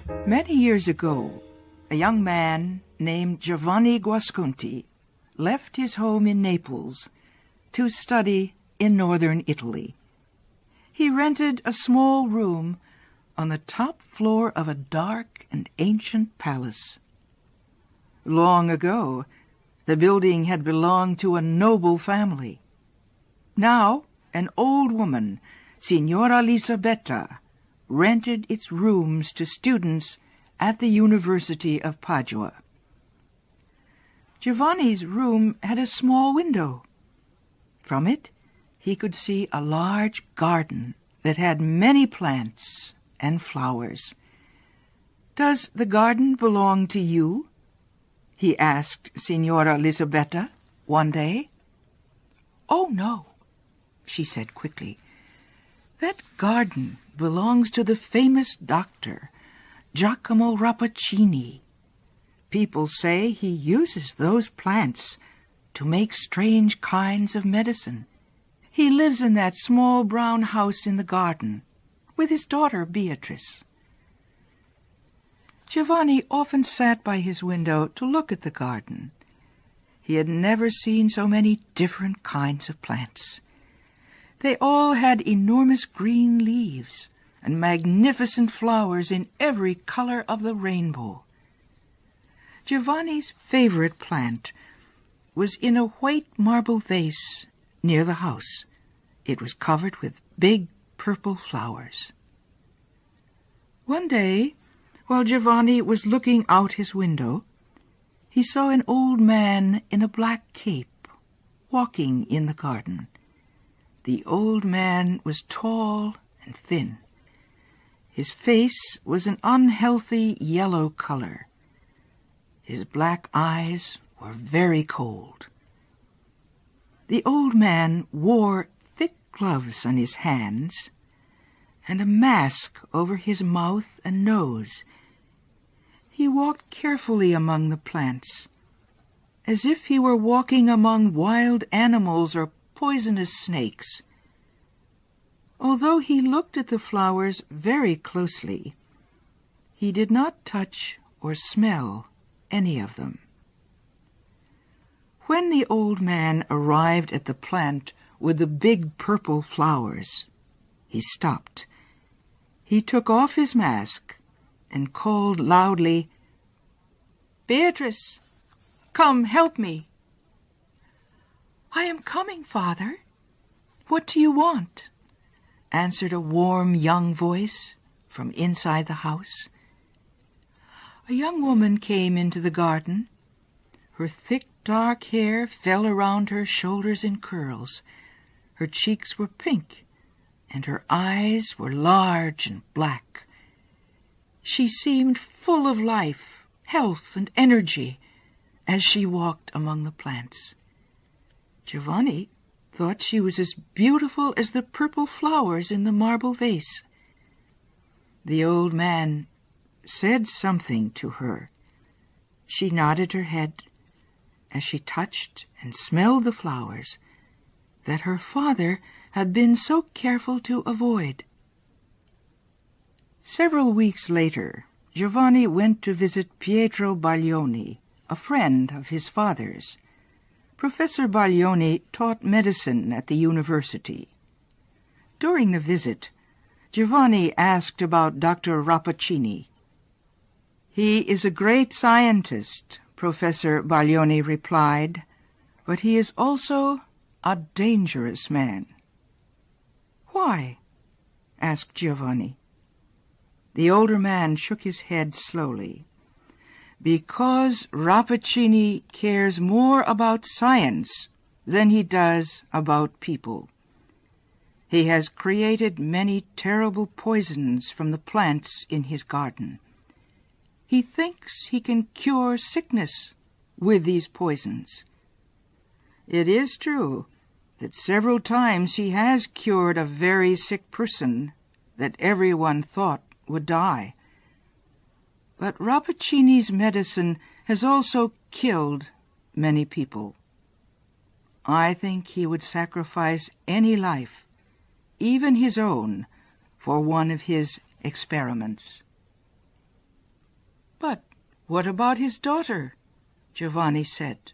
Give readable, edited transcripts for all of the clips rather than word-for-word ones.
Many years ago, a young man named Giovanni Guasconti left his home in Naples to study in northern Italy. He rented a small room on the top floor of a dark and ancient palace. Long ago, the building had belonged to a noble family. Now, an old woman, Signora Lisabetta, rented its rooms to students at the University of Padua. Giovanni's room had a small window. From it, he could see a large garden that had many plants and flowers. "Does the garden belong to you?" he asked Signora Lisabetta one day. "Oh, no," she said quickly. "That garden belongs to the famous doctor, Giacomo Rappaccini. People say he uses those plants to make strange kinds of medicine. He lives in that small brown house in the garden with his daughter Beatrice." Giovanni often sat by his window to look at the garden. He had never seen so many different kinds of plants. They all had enormous green leaves and magnificent flowers in every color of the rainbow. Giovanni's favorite plant was in a white marble vase near the house. It was covered with big purple flowers. One day, while Giovanni was looking out his window, he saw an old man in a black cape walking in the garden. The old man was tall and thin. His face was an unhealthy yellow color. His black eyes were very cold. The old man wore thick gloves on his hands and a mask over his mouth and nose. He walked carefully among the plants, as if he were walking among wild animals or poisonous snakes. Although he looked at the flowers very closely, he did not touch or smell any of them. When the old man arrived at the plant with the big purple flowers, he stopped. He took off his mask and called loudly, "Beatrice, come help me." "I am coming, Father. What do you want?" answered a warm young voice from inside the house. A young woman came into the garden. Her thick dark hair fell around her shoulders in curls. Her cheeks were pink, and her eyes were large and black. She seemed full of life, health, and energy as she walked among the plants. Giovanni thought she was as beautiful as the purple flowers in the marble vase. The old man said something to her. She nodded her head as she touched and smelled the flowers that her father had been so careful to avoid. Several weeks later, Giovanni went to visit Pietro Baglioni, a friend of his father's. Professor Baglioni taught medicine at the university. During the visit, Giovanni asked about Dr. Rappaccini. "He is a great scientist," Professor Baglioni replied, "but he is also a dangerous man." "Why?" asked Giovanni. The older man shook his head slowly. "Because Rappaccini cares more about science than he does about people. He has created many terrible poisons from the plants in his garden. He thinks he can cure sickness with these poisons. It is true that several times he has cured a very sick person that everyone thought would die. But Rappaccini's medicine has also killed many people. I think he would sacrifice any life, even his own, for one of his experiments." "But what about his daughter?" Giovanni said.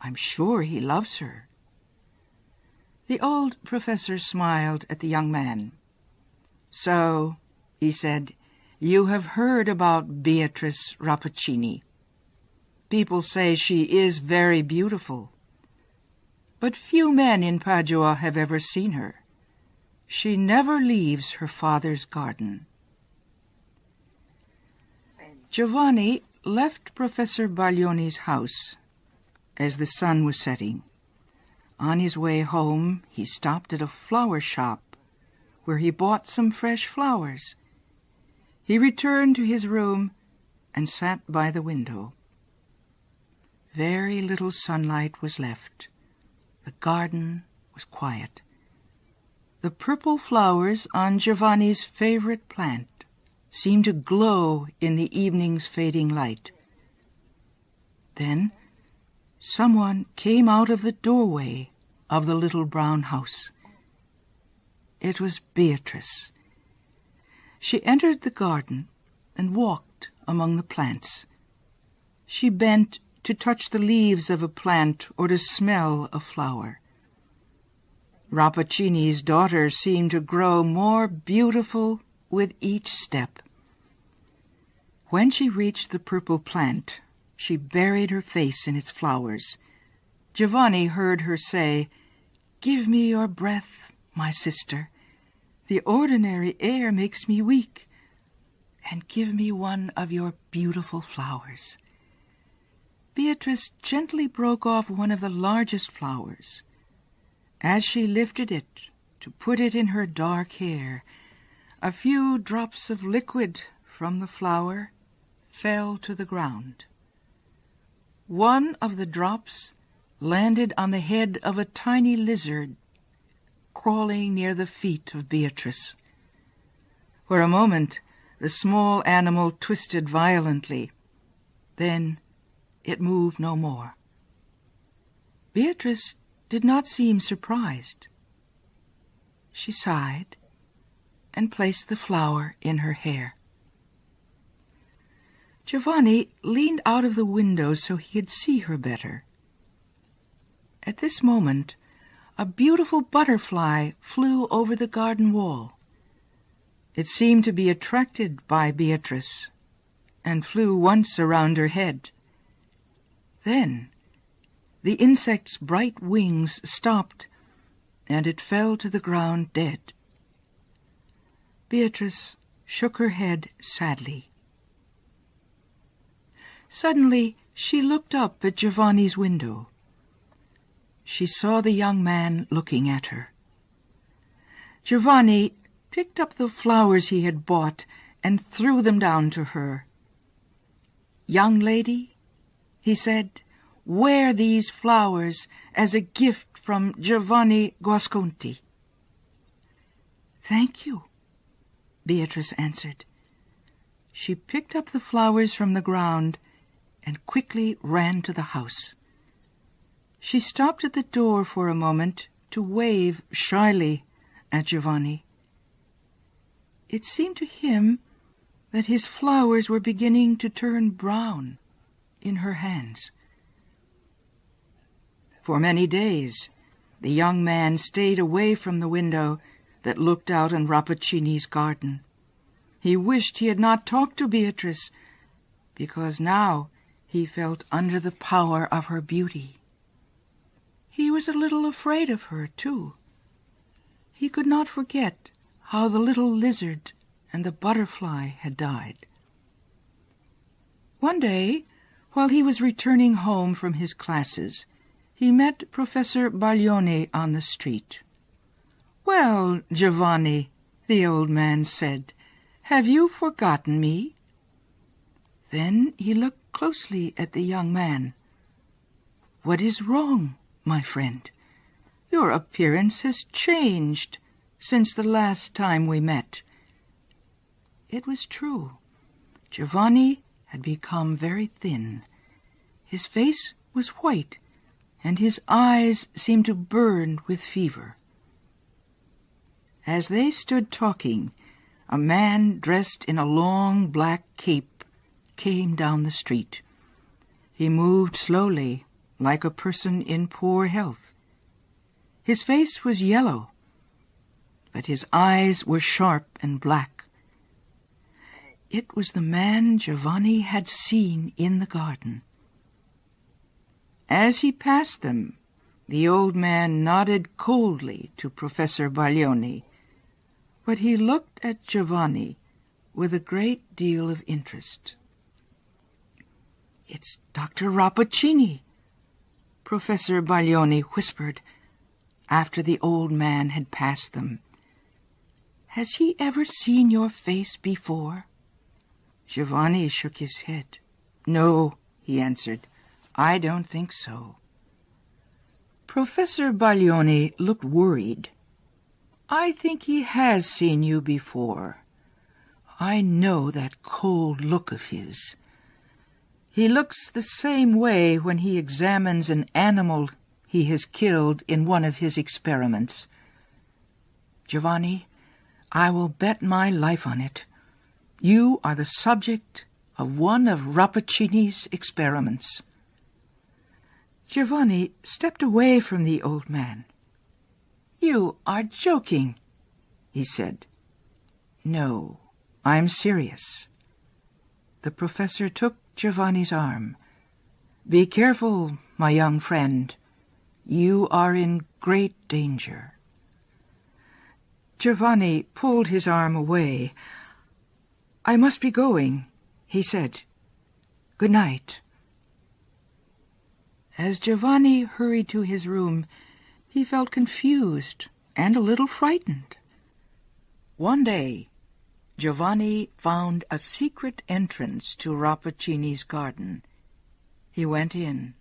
"I'm sure he loves her." The old professor smiled at the young man. "So," he said, "you have heard about Beatrice Rappaccini. People say she is very beautiful. But few men in Padua have ever seen her. She never leaves her father's garden." Giovanni left Professor Baglioni's house as the sun was setting. On his way home, he stopped at a flower shop where he bought some fresh flowers. He returned to his room and sat by the window. Very little sunlight was left. The garden was quiet. The purple flowers on Giovanni's favorite plant seemed to glow in the evening's fading light. Then someone came out of the doorway of the little brown house. It was Beatrice. She entered the garden and walked among the plants. She bent to touch the leaves of a plant or to smell a flower. Rappaccini's daughter seemed to grow more beautiful with each step. When she reached the purple plant, she buried her face in its flowers. Giovanni heard her say, "Give me your breath, my sister. The ordinary air makes me weak. And give me one of your beautiful flowers." Beatrice gently broke off one of the largest flowers. As she lifted it to put it in her dark hair, a few drops of liquid from the flower fell to the ground. One of the drops landed on the head of a tiny lizard crawling near the feet of Beatrice. For a moment, the small animal twisted violently. Then it moved no more. Beatrice did not seem surprised. She sighed and placed the flower in her hair. Giovanni leaned out of the window so he could see her better. At this moment, a beautiful butterfly flew over the garden wall. It seemed to be attracted by Beatrice and flew once around her head. Then the insect's bright wings stopped, and it fell to the ground dead. Beatrice shook her head sadly. Suddenly she looked up at Giovanni's window. She saw the young man looking at her. Giovanni picked up the flowers he had bought and threw them down to her. "Young lady," he said, "wear these flowers as a gift from Giovanni Guasconti." "Thank you," Beatrice answered. She picked up the flowers from the ground and quickly ran to the house. She stopped at the door for a moment to wave shyly at Giovanni. It seemed to him that his flowers were beginning to turn brown in her hands. For many days, the young man stayed away from the window that looked out on Rappaccini's garden. He wished he had not talked to Beatrice, because now he felt under the power of her beauty. He was a little afraid of her, too. He could not forget how the little lizard and the butterfly had died. One day, while he was returning home from his classes, he met Professor Baglioni on the street. "Well, Giovanni," the old man said, "have you forgotten me?" Then he looked closely at the young man. "What is wrong, my friend? Your appearance has changed since the last time we met." It was true. Giovanni had become very thin. His face was white, and his eyes seemed to burn with fever. As they stood talking, a man dressed in a long black cape came down the street. He moved slowly, like a person in poor health. His face was yellow, but his eyes were sharp and black. It was the man Giovanni had seen in the garden. As he passed them, the old man nodded coldly to Professor Baglioni, but he looked at Giovanni with a great deal of interest. "It's Dr. Rappaccini," Professor Baglioni whispered after the old man had passed them. "Has he ever seen your face before?" Giovanni shook his head. "No," he answered. "I don't think so." Professor Baglioni looked worried. "I think he has seen you before. I know that cold look of his. He looks the same way when he examines an animal he has killed in one of his experiments. Giovanni, I will bet my life on it. You are the subject of one of Rappaccini's experiments." Giovanni stepped away from the old man. "You are joking," he said. "No, I'm serious." The professor took Giovanni's arm. "Be careful, my young friend. You are in great danger." Giovanni pulled his arm away. "I must be going," he said. "Good night." As Giovanni hurried to his room, he felt confused and a little frightened. One day, Giovanni found a secret entrance to Rappaccini's garden. He went in.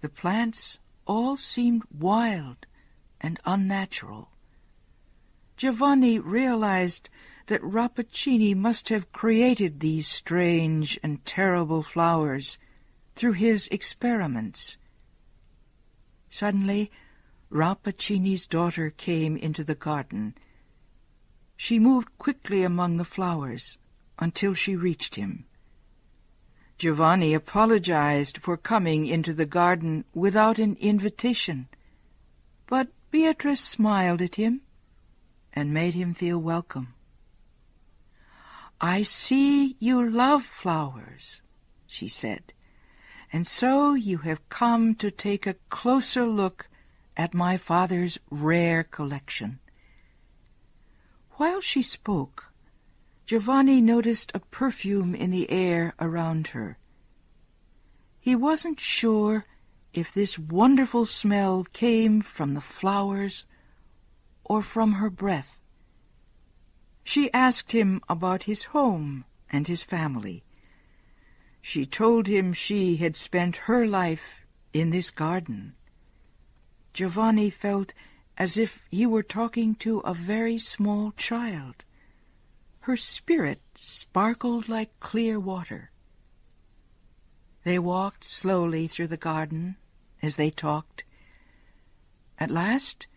The plants all seemed wild and unnatural. Giovanni realized that Rappaccini must have created these strange and terrible flowers through his experiments. Suddenly, Rappaccini's daughter came into the garden. She moved quickly among the flowers until she reached him. Giovanni apologized for coming into the garden without an invitation, but Beatrice smiled at him and made him feel welcome. "I see you love flowers," she said, "and so you have come to take a closer look at my father's rare collection." While she spoke, Giovanni noticed a perfume in the air around her. He wasn't sure if this wonderful smell came from the flowers or from her breath. She asked him about his home and his family. She told him she had spent her life in this garden. Giovanni felt as if he were talking to a very small child. Her spirit sparkled like clear water. They walked slowly through the garden as they talked. At last,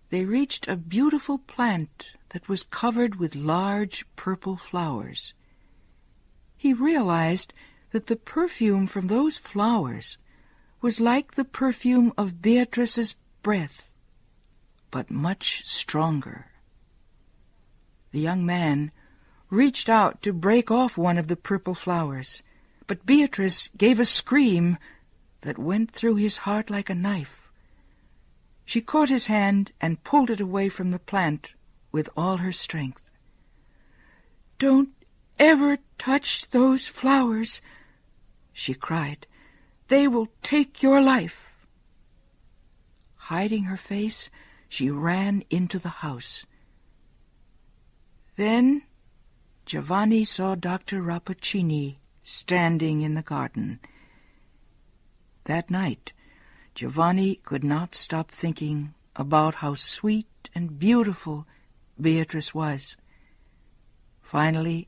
they reached a beautiful plant that was covered with large purple flowers. He realized that the perfume from those flowers was like the perfume of Beatrice's breath, but much stronger. The young man reached out to break off one of the purple flowers, but Beatrice gave a scream that went through his heart like a knife. She caught his hand and pulled it away from the plant with all her strength. "Don't ever touch those flowers," she cried. "They will take your life." Hiding her face, she ran into the house. Then Giovanni saw Dr. Rappaccini standing in the garden. That night, Giovanni could not stop thinking about how sweet and beautiful Beatrice was. Finally,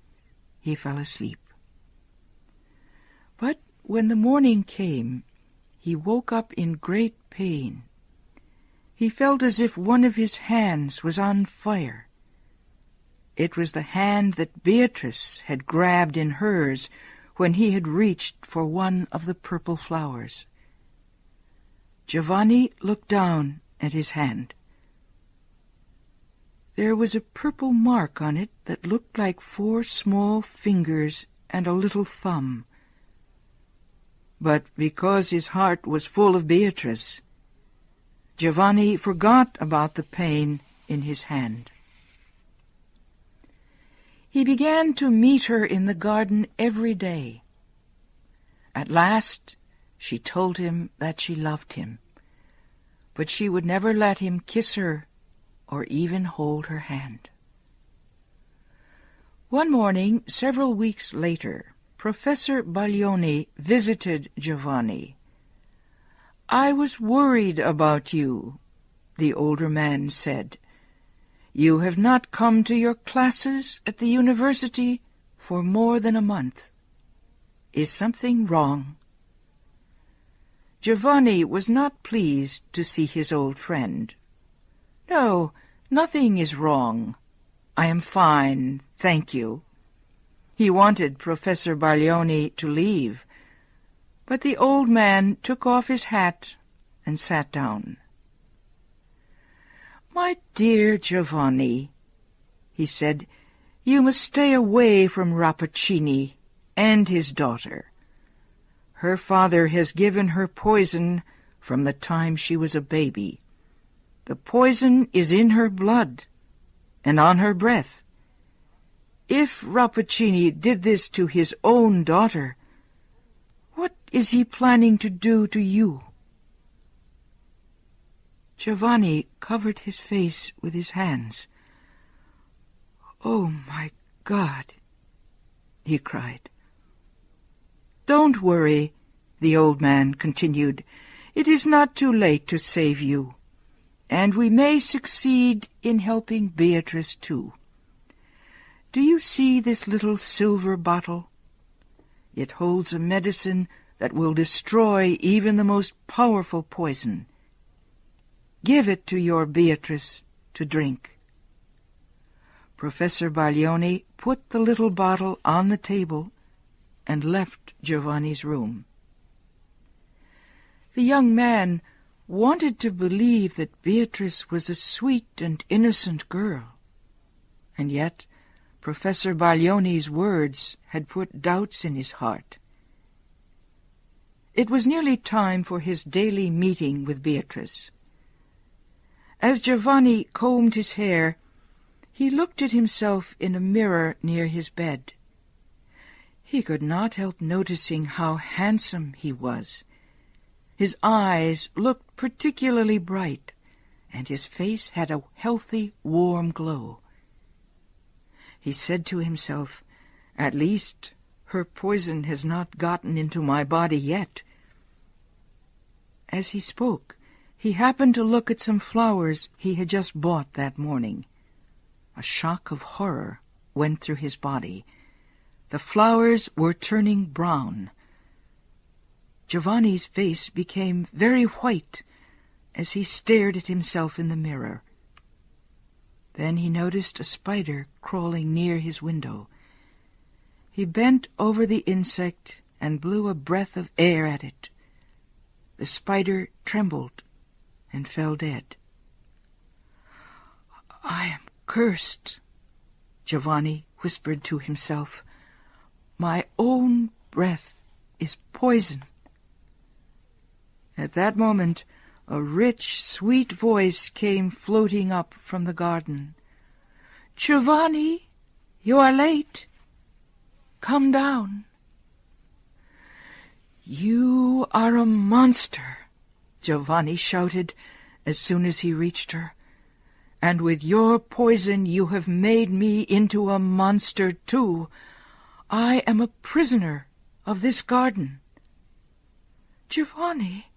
he fell asleep. But when the morning came, he woke up in great pain. He felt as if one of his hands was on fire. It was the hand that Beatrice had grabbed in hers when he had reached for one of the purple flowers. Giovanni looked down at his hand. There was a purple mark on it that looked like 4 small fingers and a little thumb. But because his heart was full of Beatrice, Giovanni forgot about the pain in his hand. He began to meet her in the garden every day. At last, she told him that she loved him, but she would never let him kiss her or even hold her hand. One morning, several weeks later, Professor Baglioni visited Giovanni. "I was worried about you," the older man said. "You have not come to your classes at the university for more than a month. Is something wrong?" Giovanni was not pleased to see his old friend. "No, nothing is wrong. I am fine, thank you." He wanted Professor Baglioni to leave, but the old man took off his hat and sat down. "My dear Giovanni," he said, "you must stay away from Rappaccini and his daughter. Her father has given her poison from the time she was a baby. The poison is in her blood and on her breath. If Rappaccini did this to his own daughter, what is he planning to do to you?" Giovanni covered his face with his hands. "Oh, my God!" he cried. "Don't worry," the old man continued. "It is not too late to save you, and we may succeed in helping Beatrice too. Do you see this little silver bottle? It holds a medicine that will destroy even the most powerful poison. Give it to your Beatrice to drink." Professor Baglioni put the little bottle on the table and left Giovanni's room. The young man wanted to believe that Beatrice was a sweet and innocent girl, and yet Professor Baglioni's words had put doubts in his heart. It was nearly time for his daily meeting with Beatrice. As Giovanni combed his hair, he looked at himself in a mirror near his bed. He could not help noticing how handsome he was. His eyes looked particularly bright, and his face had a healthy, warm glow. He said to himself, "At least her poison has not gotten into my body yet." As he spoke, he happened to look at some flowers he had just bought that morning. A shock of horror went through his body. The flowers were turning brown. Giovanni's face became very white as he stared at himself in the mirror. Then he noticed a spider crawling near his window. He bent over the insect and blew a breath of air at it. The spider trembled and fell dead. "I am cursed," Giovanni whispered to himself. "My own breath is poison." At that moment, a rich, sweet voice came floating up from the garden. "Giovanni, you are late. Come down." "You are a monster," Giovanni shouted as soon as he reached her. "And with your poison you have made me into a monster too. I am a prisoner of this garden." "Giovanni,"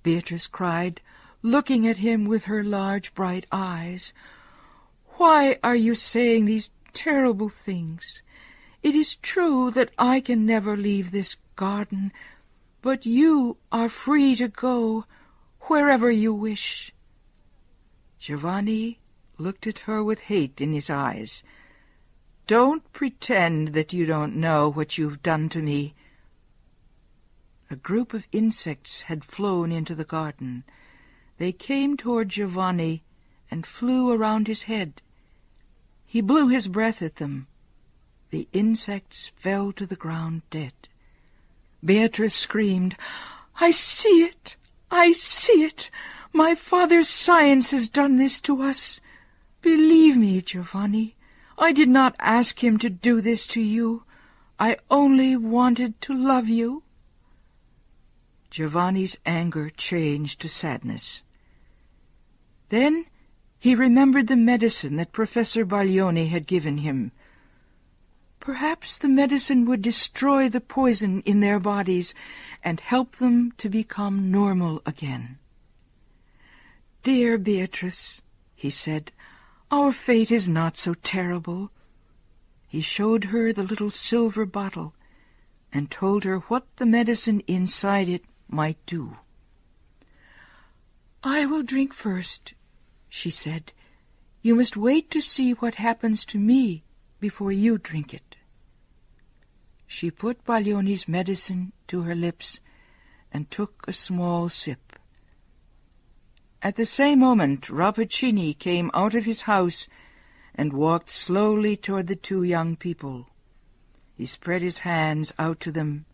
Beatrice cried, looking at him with her large bright eyes, "why are you saying these terrible things? It is true that I can never leave this garden, but you are free to go wherever you wish." Giovanni looked at her with hate in his eyes. Don't pretend that you don't know what you've done to me. A group of insects had flown into the garden. They came toward Giovanni and flew around his head. He blew his breath at them. The insects fell to the ground dead. Beatrice screamed, "I see it! I see it! My father's science has done this to us. Believe me, Giovanni, I did not ask him to do this to you. I only wanted to love you." Giovanni's anger changed to sadness. Then he remembered the medicine that Professor Baglioni had given him. Perhaps the medicine would destroy the poison in their bodies and help them to become normal again. "Dear Beatrice," he said, "our fate is not so terrible." He showed her the little silver bottle and told her what the medicine inside it might do. "I will drink first," she said. "You must wait to see what happens to me before you drink it." She put Baglioni's medicine to her lips and took a small sip. At the same moment, Rappaccini came out of his house and walked slowly toward the two young people. He spread his hands out to them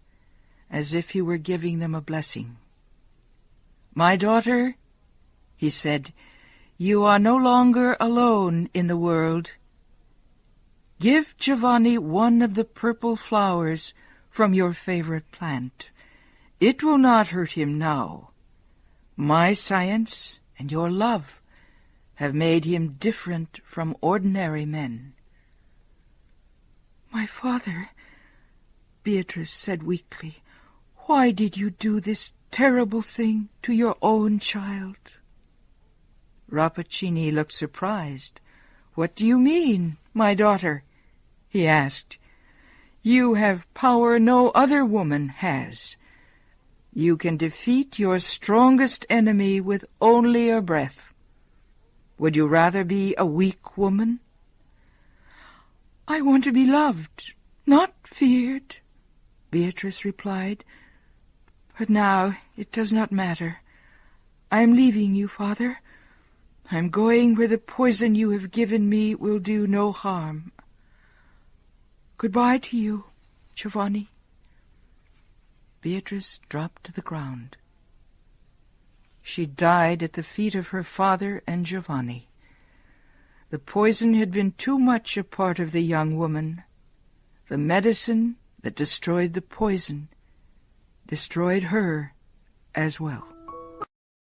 as if he were giving them a blessing. "My daughter," he said, "you are no longer alone in the world. Give Giovanni one of the purple flowers from your favorite plant. It will not hurt him now. My science and your love have made him different from ordinary men." "My father," Beatrice said weakly, "why did you do this terrible thing to your own child?" Rappaccini looked surprised. "What do you mean, my daughter?" he asked. "You have power no other woman has. You can defeat your strongest enemy with only a breath. Would you rather be a weak woman?" "I want to be loved, not feared," Beatrice replied. "But now it does not matter. I am leaving you, Father. I am going where the poison you have given me will do no harm. Goodbye to you, Giovanni." Beatrice dropped to the ground. She died at the feet of her father and Giovanni. The poison had been too much a part of the young woman. The medicine that destroyed the poison destroyed her as well.